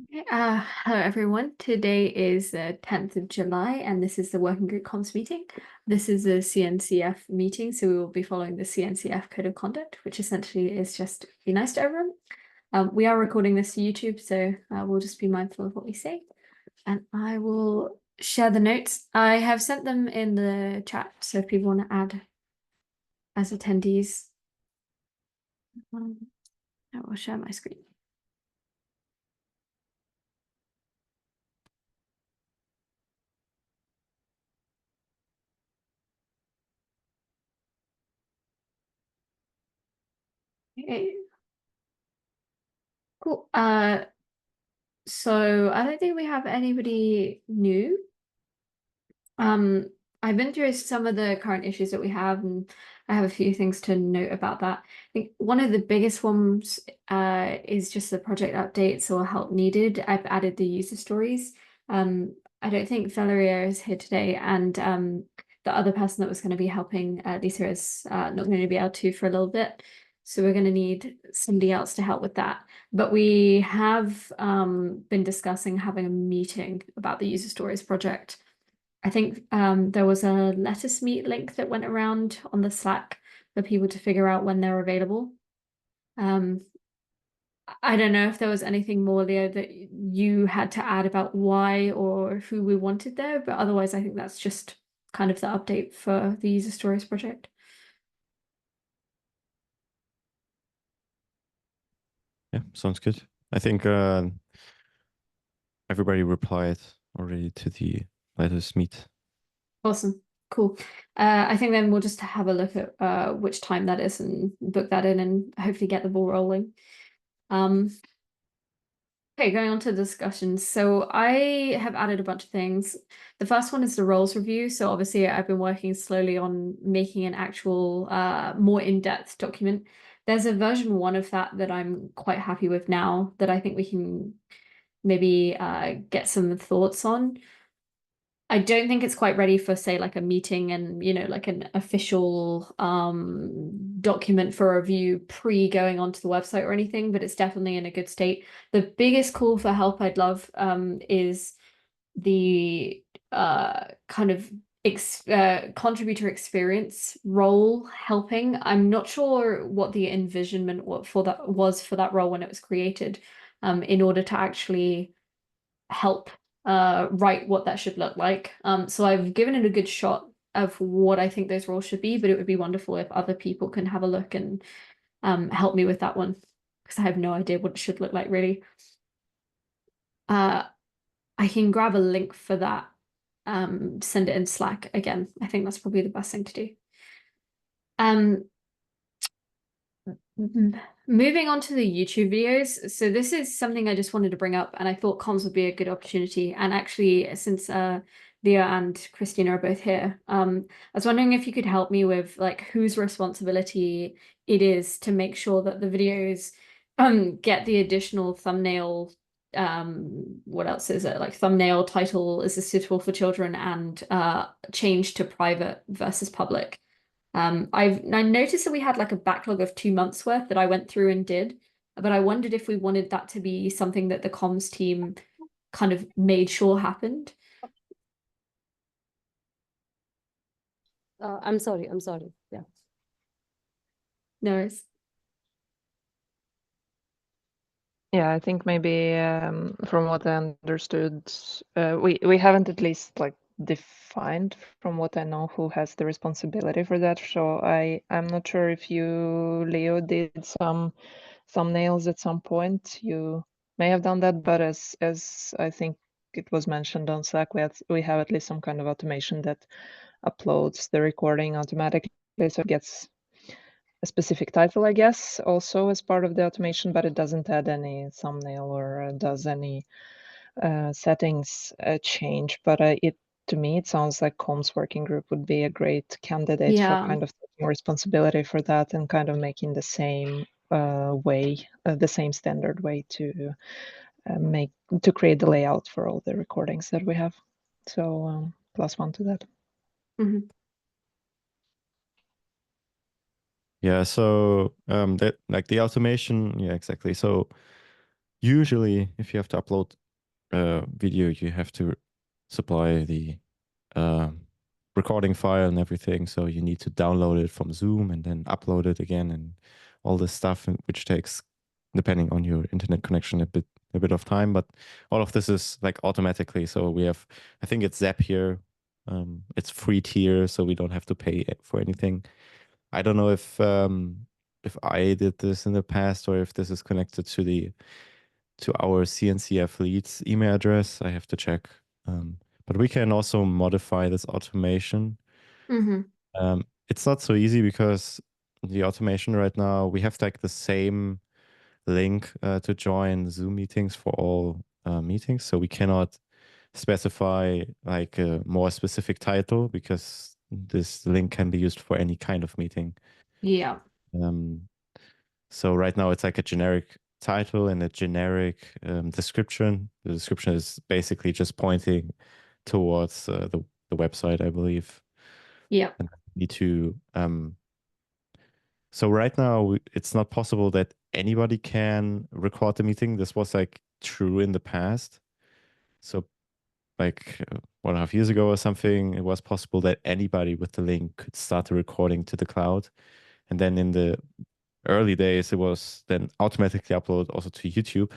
Hello everyone. Today is the 10th of July and this is the Working Group Comms meeting. This is a CNCF meeting, so we will be following the CNCF Code of Conduct, which essentially is just be nice to everyone. We are recording this to YouTube, so we'll just be mindful of what we say. And I will share the notes. I have sent them in the chat, so if people want to add as attendees, I will share my screen. Okay. Cool. So I don't think we have anybody new. I've been through some of the current issues that we have, and I have a few things to note about that. I think one of the biggest ones is just the project updates or help needed. I've added the user stories. I don't think Valeria is here today, and the other person that was going to be helping Lisa is not going to be able to for a little bit. So we're going to need somebody else to help with that. But we have been discussing having a meeting about the user stories project. I think there was a Lettuce Meet link that went around on the Slack for people to figure out when they're available. I don't know if there was anything more, Leo, that you had to add about why or who we wanted there, but otherwise I think that's just kind of the update for the user stories project. Yeah, sounds good. I think everybody replied already to the Lettuce Meet. Awesome. Cool. I think then we'll just have a look at which time that is and book that in and hopefully get the ball rolling. Okay, going on to the discussions. So I have added a bunch of things. The first one is the roles review. So obviously I've been working slowly on making an actual more in-depth document. There's a version 1 of that that I'm quite happy with now that I think we can maybe get some thoughts on. I don't think it's quite ready for, say, like a meeting and, like an official document for review pre going onto the website or anything, but it's definitely in a good state. The biggest call for help I'd love is the kind of contributor experience role helping. I'm not sure what the envisionment for that role when it was created, in order to actually help write what that should look like. So I've given it a good shot of what I think those roles should be, but it would be wonderful if other people can have a look and help me with that one, because I have no idea what it should look like really. I can grab a link for that, send it in Slack again. I think that's probably the best thing to do. Moving on to the YouTube videos. So this is something I just wanted to bring up, and I thought comms would be a good opportunity. And actually, since Leah and Christina are both here, I was wondering if you could help me with like whose responsibility it is to make sure that the videos get the additional thumbnail. What else is it? Like thumbnail title is this suitable for children and change to private versus public. I noticed that we had like a backlog of 2 months worth that I went through and did, but I wondered if we wanted that to be something that the comms team kind of made sure happened. I'm sorry. Yeah. No worries. Yeah, I think maybe from what I understood, we haven't at least like defined from what I know who has the responsibility for that. So I'm not sure if you, Leo, did some thumbnails at some point. You may have done that, but as I think it was mentioned on Slack, we have at least some kind of automation that uploads the recording automatically, so it gets a specific title, I guess, also as part of the automation, but it doesn't add any thumbnail or does any settings change. But to me, it sounds like comms working group would be a great candidate for kind of taking responsibility for that and kind of making the same way, the same standard way to create the layout for all the recordings that we have. So +1 to that. Mm-hmm. Yeah, so that like the automation, yeah, exactly. So usually if you have to upload a video, you have to supply the recording file and everything. So you need to download it from Zoom and then upload it again and all this stuff, which takes, depending on your internet connection, a bit of time. But all of this is like automatically. So we have, I think it's Zapier. It's free tier, so we don't have to pay for anything. I don't know if I did this in the past or if this is connected to our CNCF leads email address. I have to check. But we can also modify this automation. It's not so easy because the automation right now, we have like the same link to join Zoom meetings for all meetings. So we cannot specify like a more specific title because this link can be used for any kind of meeting. Yeah. So right now it's like a generic title and a generic description. The description is basically just pointing towards the website, I believe. Yeah. And we need to so right now it's not possible that anybody can record the meeting. This was like true in the past. So like 1.5 years ago or something, it was possible that anybody with the link could start the recording to the cloud. And then in the early days, it was then automatically uploaded also to YouTube,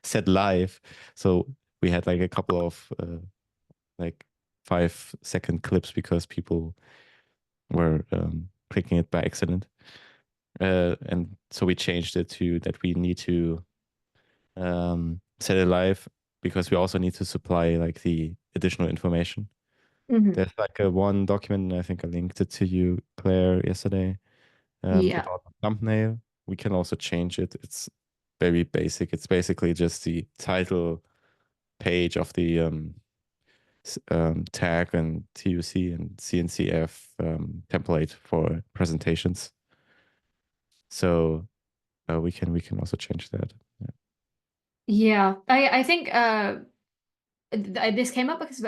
set live. So we had like a couple of like 5-second clips because people were clicking it by accident. And so we changed it to that we need to set it live because we also need to supply like the additional information. There's like a one document, and I think I linked it to you, Claire, yesterday, Yeah. about the thumbnail. We can also change it. It's very basic. It's basically just the title page of the tag and TUC and CNCF template for presentations. So we can also change that. Yeah. I think this came up because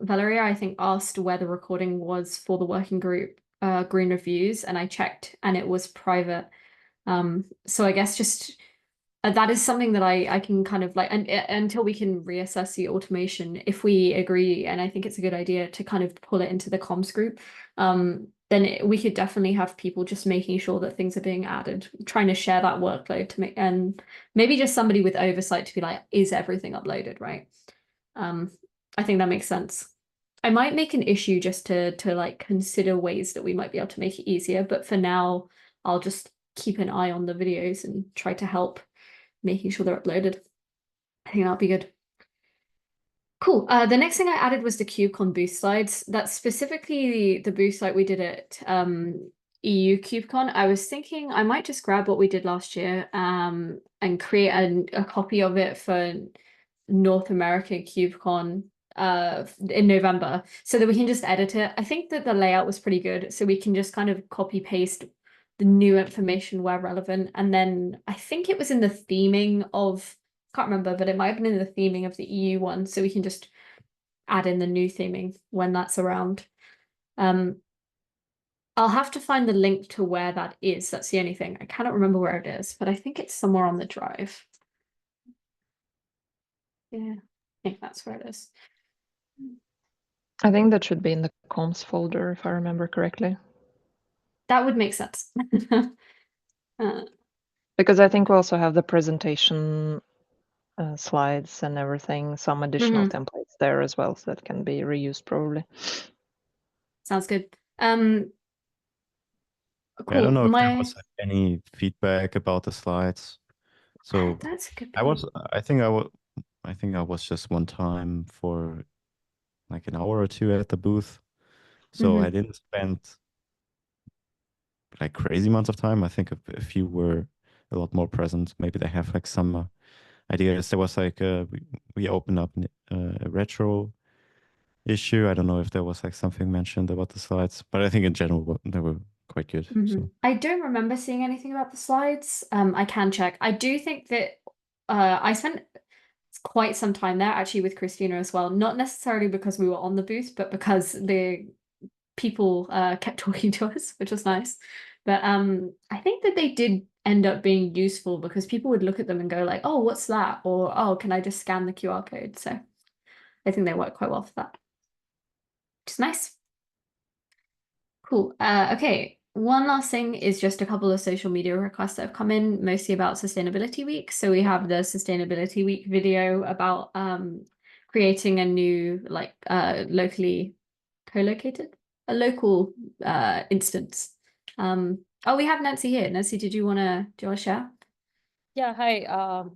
Valeria, I think, asked where the recording was for the working group green reviews, and I checked and it was private. So I guess just that is something that I can kind of like, and until we can reassess the automation, if we agree, and I think it's a good idea to kind of pull it into the comms group, then we could definitely have people just making sure that things are being added, trying to share that workload to make, and maybe just somebody with oversight to be like, is everything uploaded, right? I think that makes sense. I might make an issue just to like consider ways that we might be able to make it easier, but for now, I'll just keep an eye on the videos and try to help making sure they're uploaded. I think that'll be good. Cool. The next thing I added was the KubeCon booth slides. That's specifically the booth slide we did at EU KubeCon. I was thinking I might just grab what we did last year and create a copy of it for North America KubeCon in November so that we can just edit it. I think that the layout was pretty good, so we can just kind of copy paste the new information where relevant. And then I think it was in the theming of, can't remember, but it might have been in the theming of the EU one, so we can just add in the new theming when that's around. I'll have to find the link to where that is. That's the only thing. I cannot remember where it is, but I think it's somewhere on the drive. Yeah, I think that's where it is. I think that should be in the comms folder, if I remember correctly. That would make sense. Because I think we also have the presentation slides and everything, some additional templates there as well, so that can be reused probably. Sounds good. Cool. I don't know if there was any feedback about the slides. So that's a good point. I think I was just one time for like an hour or two at the booth. So I didn't spend like crazy amounts of time. I think a few were a lot more present. Maybe they have like some ideas. There was like we opened up a retro issue. I don't know if there was like something mentioned about the slides, but I think in general they were quite good. So. I don't remember seeing anything about the slides. I can check. I do think that I spent quite some time there actually with Christina as well. Not necessarily because we were on the booth, but because the people kept talking to us, which was nice. But I think that they did end up being useful because people would look at them and go like, oh, what's that? Or, oh, can I just scan the QR code? So I think they work quite well for that, which is nice. Cool. Okay. One last thing is just a couple of social media requests that have come in, mostly about Sustainability Week. So we have the Sustainability Week video about creating a new, like, locally co-located, a local instance. Oh, we have Nancy here. Nancy, do you wanna share? Yeah, hi,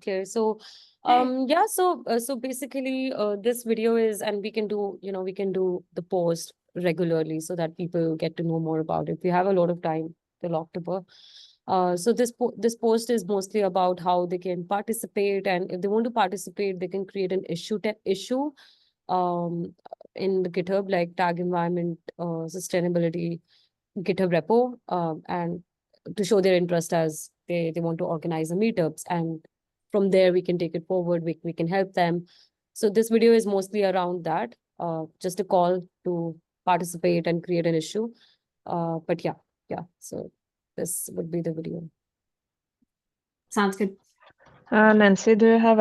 Claire. So, Hey. yeah, so basically, this video is, and we can do, we can do the post regularly so that people get to know more about it. We have a lot of time till October. So this post is mostly about how they can participate, and if they want to participate, they can create an issue, um, in the GitHub, like tag environment, sustainability GitHub repo, and to show their interest as they want to organize the meetups, and from there we can take it forward. We can help them. So this video is mostly around that, just a call to participate and create an issue. But yeah. So this would be the video. Sounds good. Nancy, do you have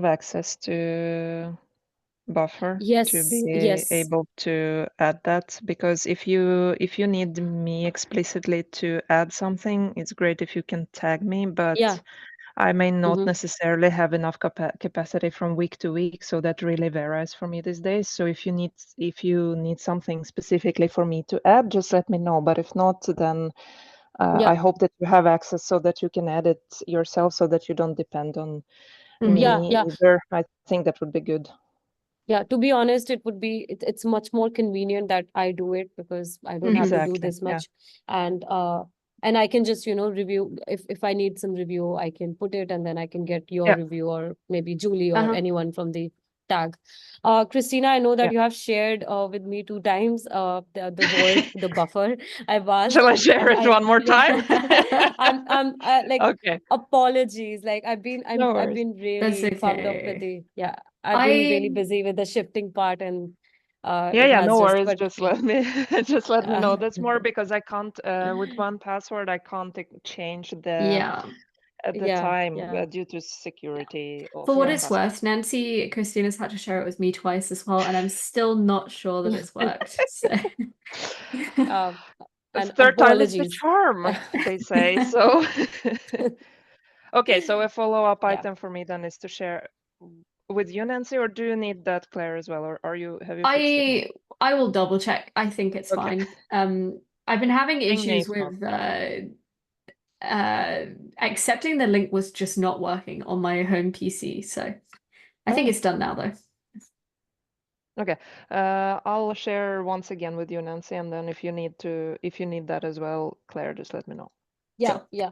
access to Buffer to be Yes. able to add that? Because if you need me explicitly to add something, it's great if you can tag me, but Yeah. I may not Mhm. necessarily have enough capacity from week to week, so that really varies for me these days. So if you need something specifically for me to add, just let me know. But if not, then Yeah. I hope that you have access so that you can add it yourself, so that you don't depend on me Yeah. either. I think that would be good. Yeah, to be honest, it's much more convenient that I do it because I don't have to do Exactly. this Yeah. much. And I can just, review if I need some review, I can put it and then I can get your Yeah. review, or maybe Julie or Uh-huh. anyone from the tag. Christina, I know that Yeah. you have shared with me 2 times the void, the buffer. I've asked. Shall I share and it one more yeah, time? I'm like, Okay. apologies. Like No I've worries. been That's really pumped up with okay. I've been really busy with the shifting part, and it Yeah, has no just, worries. but Just let me just let me know. uh, That's more because I can't with one password I can't change the Yeah. at the yeah, time yeah. due to security of For what the it's password. worth, Christina's had to share it with me twice as well, and I'm still not sure that it's worked. So Um, and Third time is the apologies. charm, they say. So okay, so a follow-up Yeah. item for me then is to share with you, Nancy, or do you need that, Claire, as well, or have you fixed it now? I will double check. I think it's Okay. fine. I've been having Ping me issues if not. with accepting the link was just not working on my home PC. So I think it's done now though. Okay, I'll share once again with you, Nancy, and then if you need that as well, Claire, just let me know. Yeah, Sure. yeah.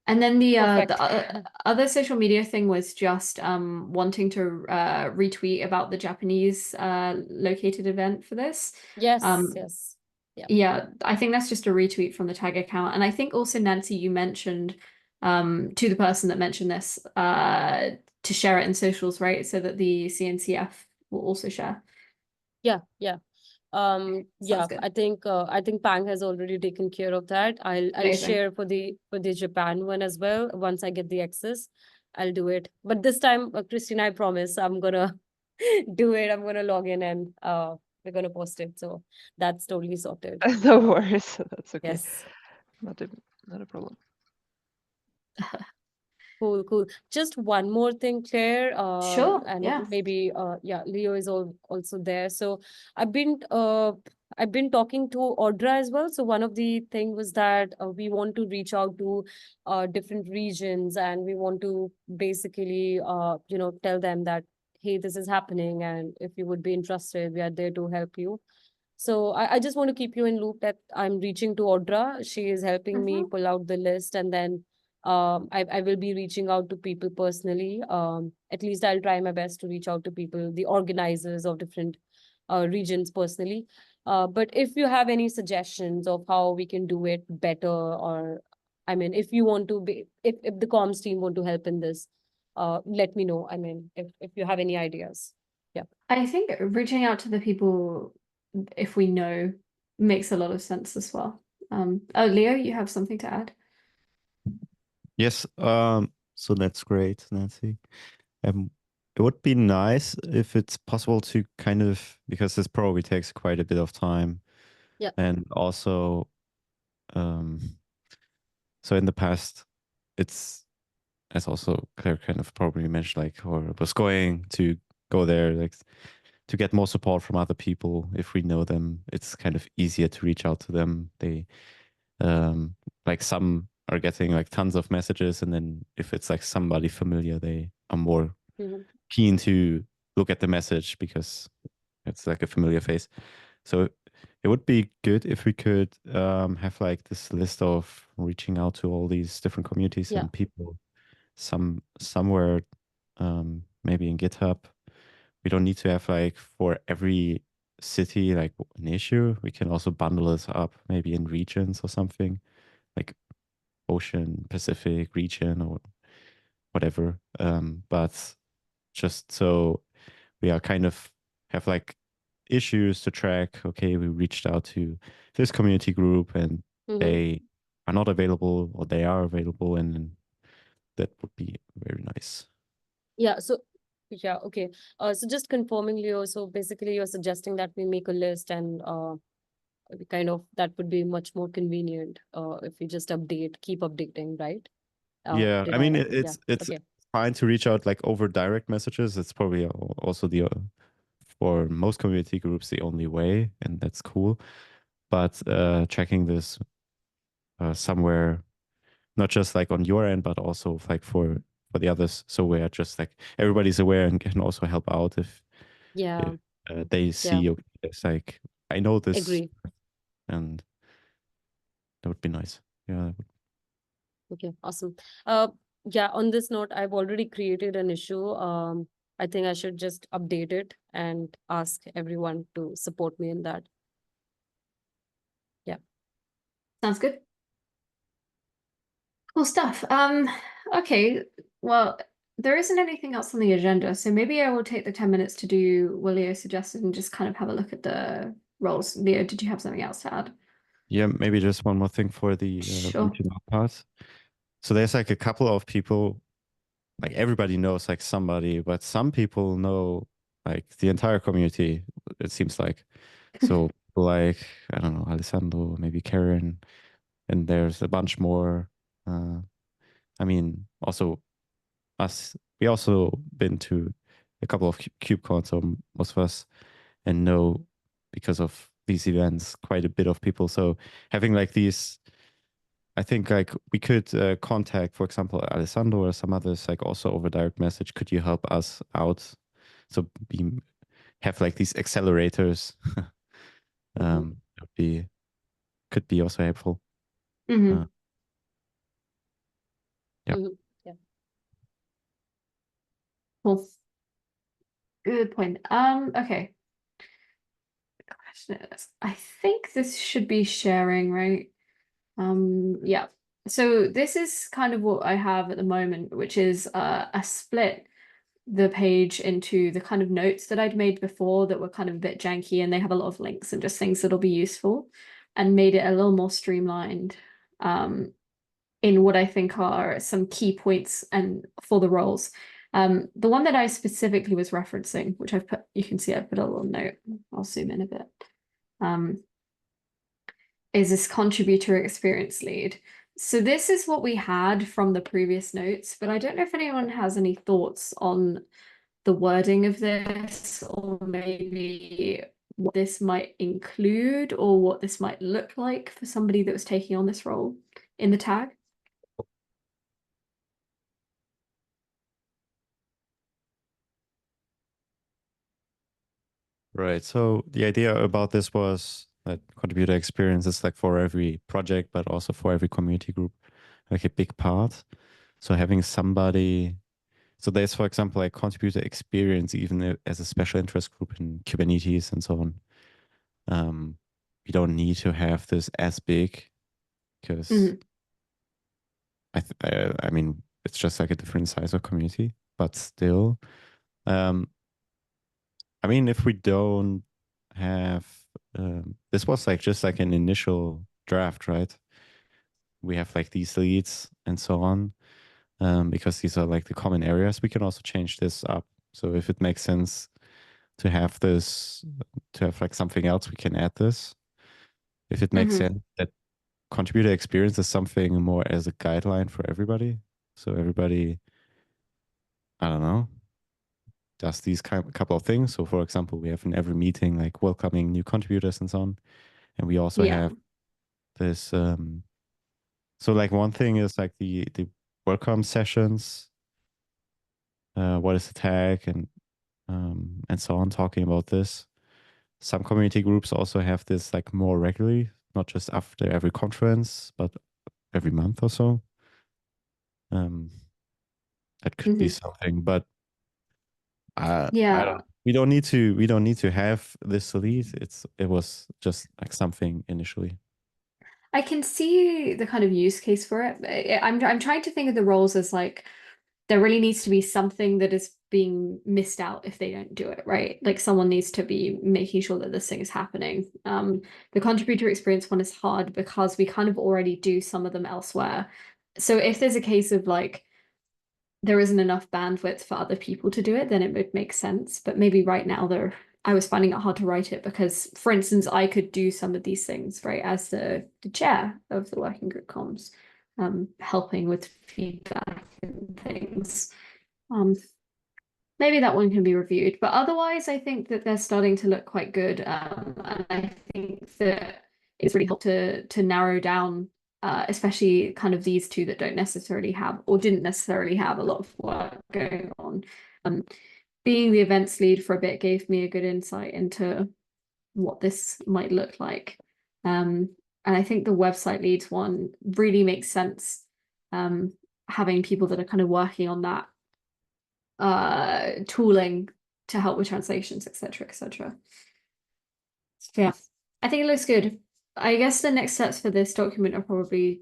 And then the Perfect. other social media thing was just wanting to retweet about the Japanese located event for this. Yes, Um, yes. Yeah. Yeah, I think that's just a retweet from the tag account. And I think also, Nancy, you mentioned to the person that mentioned this to share it in socials, right? So that the CNCF will also share. Yeah. Sounds good. I think Pang has already taken care of that. I'll Amazing. share for the Japan one as well. Once I get the access, I'll do it. But this time, Christina, I promise I'm gonna do it. I'm gonna log in and we're gonna post it. So that's totally sorted. No worries, that's okay. Yes. Not a problem. Cool. Just one more thing, Claire. Sure, And yeah. maybe Leo is also there. So I've been talking to Audra as well. So one of the thing was that we want to reach out to different regions, and we want to basically tell them that, hey, this is happening, and if you would be interested, we are there to help you. So I just want to keep you in loop that I'm reaching to Audra. She is helping me pull out the list, and then I will be reaching out to people personally. At least I'll try my best to reach out to people, the organizers of different regions personally. But if you have any suggestions of how we can do it better, or I mean, if you want to be, if the comms team want to help in this, let me know. I mean, if you have any ideas. Yeah. I think reaching out to the people if we know makes a lot of sense as well. Oh, Leo, you have something to add? Yes, so that's great, Nancy. It would be nice if it's possible to kind of, because this probably takes quite a bit of time. Yeah. And also, so in the past, it's, as also Claire kind of probably mentioned, like, or was going to go there, like, to get more support from other people. If we know them, it's kind of easier to reach out to them. They, like, some are getting like tons of messages, and then if it's like somebody familiar, they are more Mhm. keen to look at the message because it's like a familiar face. So it would be good if we could have like this list of reaching out to all these different communities Yeah. and people somewhere, maybe in GitHub. We don't need to have like for every city like an issue. We can also bundle this up maybe in regions or something, like Ocean, Pacific region or whatever. But just so we are kind of have like issues to track. Okay, we reached out to this community group and Mhm. they are not available or they are available, and that would be very nice. Yeah, so yeah, okay. So just confirming, Leo, so basically you're suggesting that we make a list and kind of that would be much more convenient if we just keep updating, right? Yeah, Did I mean I? it's Yeah, it's okay. fine to reach out like over direct messages. It's probably also the for most community groups the only way, and that's cool. But checking this somewhere, not just like on your end, but also like for the others, so we're just like everybody's aware and can also help out if Yeah, they yeah, see, okay, it's like I know this, agree. and that would be nice. Yeah, that would- Okay, awesome. Yeah, on this note, I've already created an issue. I think I should just update it and ask everyone to support me in that. Yeah. Sounds good. Cool stuff. Okay, well, there isn't anything else on the agenda, so maybe I will take the 10 minutes to do what Leo suggested and just kind of have a look at the roles. Leo, did you have something else to add? yeah, maybe just one more thing for the Sure. reaching out part. So there's like a couple of people, like everybody knows like somebody, but some people know like the entire community, it seems like. So like, I don't know, Alessandro, maybe Karen, and there's a bunch more. I mean, also us, we also been to a couple of KubeCon, so most of us, and know because of these events quite a bit of people. So having like these, I think like we could contact, for example, Alessandro or some others, like also over direct message. Could you help us out? So have like these accelerators. Would be could be also helpful. Mhm. Yeah. Yeah. Cool. Good point. Okay. The question is, I think this should be sharing, right? Yeah. So this is kind of what I have at the moment, which is a split the page into the kind of notes that I'd made before that were kind of a bit janky, and they have a lot of links and just things that'll be useful, and made it a little more streamlined in what I think are some key points and for the roles. The one that I specifically was referencing, which I've put, you can see I've put a little note. I'll zoom in a bit. Is this contributor experience lead. So this is what we had from the previous notes, but I don't know if anyone has any thoughts on the wording of this, or maybe what this might include or what this might look like for somebody that was taking on this role in the tag. Right. So the idea about this was that contributor experience is like for every project, but also for every community group, like a big part. So having somebody, so there's, for example, like contributor experience, even as a special interest group in Kubernetes and so on. You don't need to have this as big because I mean, it's just like a different size of community, but still, I mean, if we don't have, this was like just like an initial draft, right? We have like these leads and so on, because these are like the common areas. We can also change this up. So if it makes sense to have this, to have like something else, we can add this. If it makes sense that contributor experience is something more as a guideline for everybody. So everybody, I don't know, does these couple of things. So for example, we have in every meeting like welcoming new contributors and so on. And we also have this, so like one thing is like the welcome sessions, what is the tag, and so on, talking about this. Some community groups also have this like more regularly, not just after every conference, but every month or so. That could be something, but I don't. We don't need to have this lead. It was just like something initially. I can see the kind of use case for it. I'm trying to think of the roles as like there really needs to be something that is being missed out if they don't do it, right? Like someone needs to be making sure that this thing is happening. The contributor experience one is hard because we kind of already do some of them elsewhere. So if there's a case of like there isn't enough bandwidth for other people to do it, then it would make sense. But maybe right now I was finding it hard to write it because, for instance, I could do some of these things, right, as the chair of the working group comms, helping with feedback and things. Maybe that one can be reviewed, but otherwise, I think that they're starting to look quite good. And I think that it's really helped to narrow down, especially kind of these two that don't necessarily have or didn't necessarily have a lot of work going on. Being the events lead for a bit gave me a good insight into what this might look like. And I think the website leads one really makes sense. Having people that are kind of working on that tooling to help with translations, etc., etc. So yeah, I think it looks good. I guess the next steps for this document are probably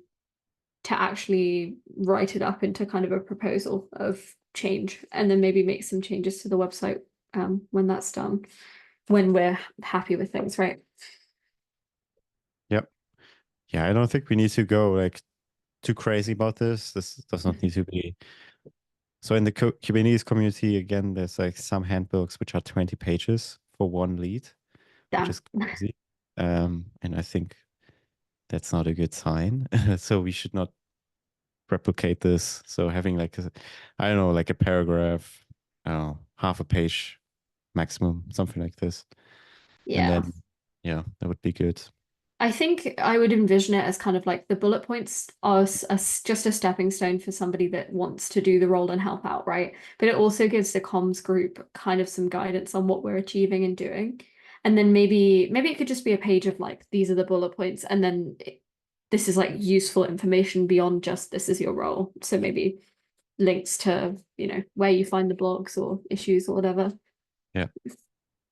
to actually write it up into kind of a proposal of change, and then maybe make some changes to the website when that's done, when we're happy with things, right? Yep. Yeah, I don't think we need to go like too crazy about this. This does not need to be. So in the Kubernetes community, again, there's like some handbooks which are 20 pages for one lead, which is crazy. And I think that's not a good sign. So we should not replicate this. So having like I don't know, like a paragraph, I don't know, half a page maximum, something like this. Yeah. And then, yeah, that would be good. I think I would envision it as kind of like the bullet points are just a stepping stone for somebody that wants to do the role and help out, right? But it also gives the comms group kind of some guidance on what we're achieving and doing. And then maybe it could just be a page of like, these are the bullet points, and then this is like useful information beyond just this is your role. So maybe links to, where you find the blogs or issues or whatever. Yeah.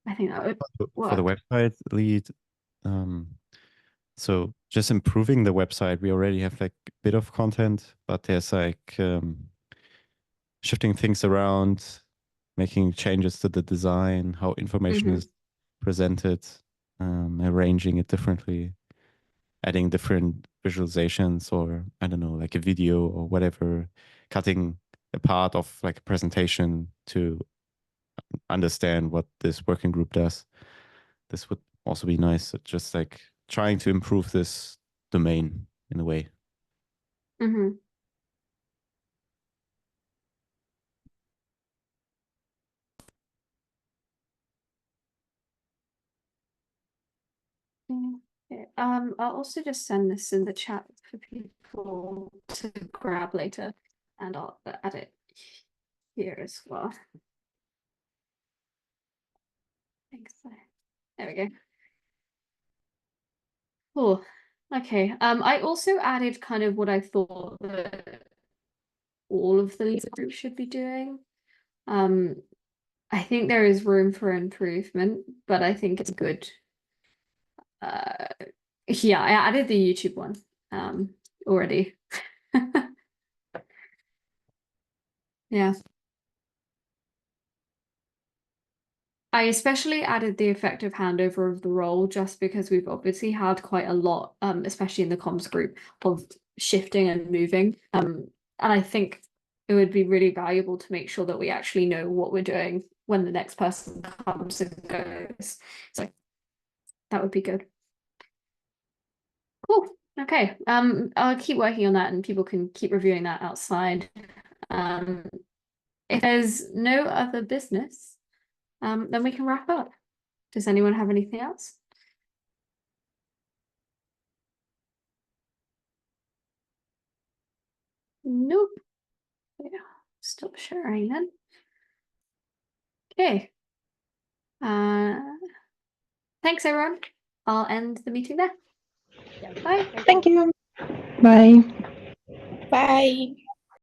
I think that would work. For the website lead, so just improving the website, we already have like a bit of content, but there's like shifting things around, making changes to the design, how information is presented, arranging it differently, adding different visualizations, or I don't know, like a video or whatever, cutting a part of like a presentation to understand what this working group does. This would also be nice. Just like trying to improve this domain in a way. I'll also just send this in the chat for people to grab later, and I'll add it here as well. Thanks. There we go. Cool. Okay. I also added kind of what I thought that all of the leader groups should be doing. I think there is room for improvement, but I think it's good. Yeah, I added the YouTube one already. Yeah. I especially added the effective handover of the role just because we've obviously had quite a lot, especially in the comms group, of shifting and moving. And I think it would be really valuable to make sure that we actually know what we're doing when the next person comes and goes. So that would be good. Cool. Okay. I'll keep working on that and people can keep reviewing that outside. If there's no other business, then we can wrap up. Does anyone have anything else? Nope. Yeah, stop sharing then. Okay. Thanks everyone. I'll end the meeting there. Yeah. Bye. Thank you. Bye. Bye.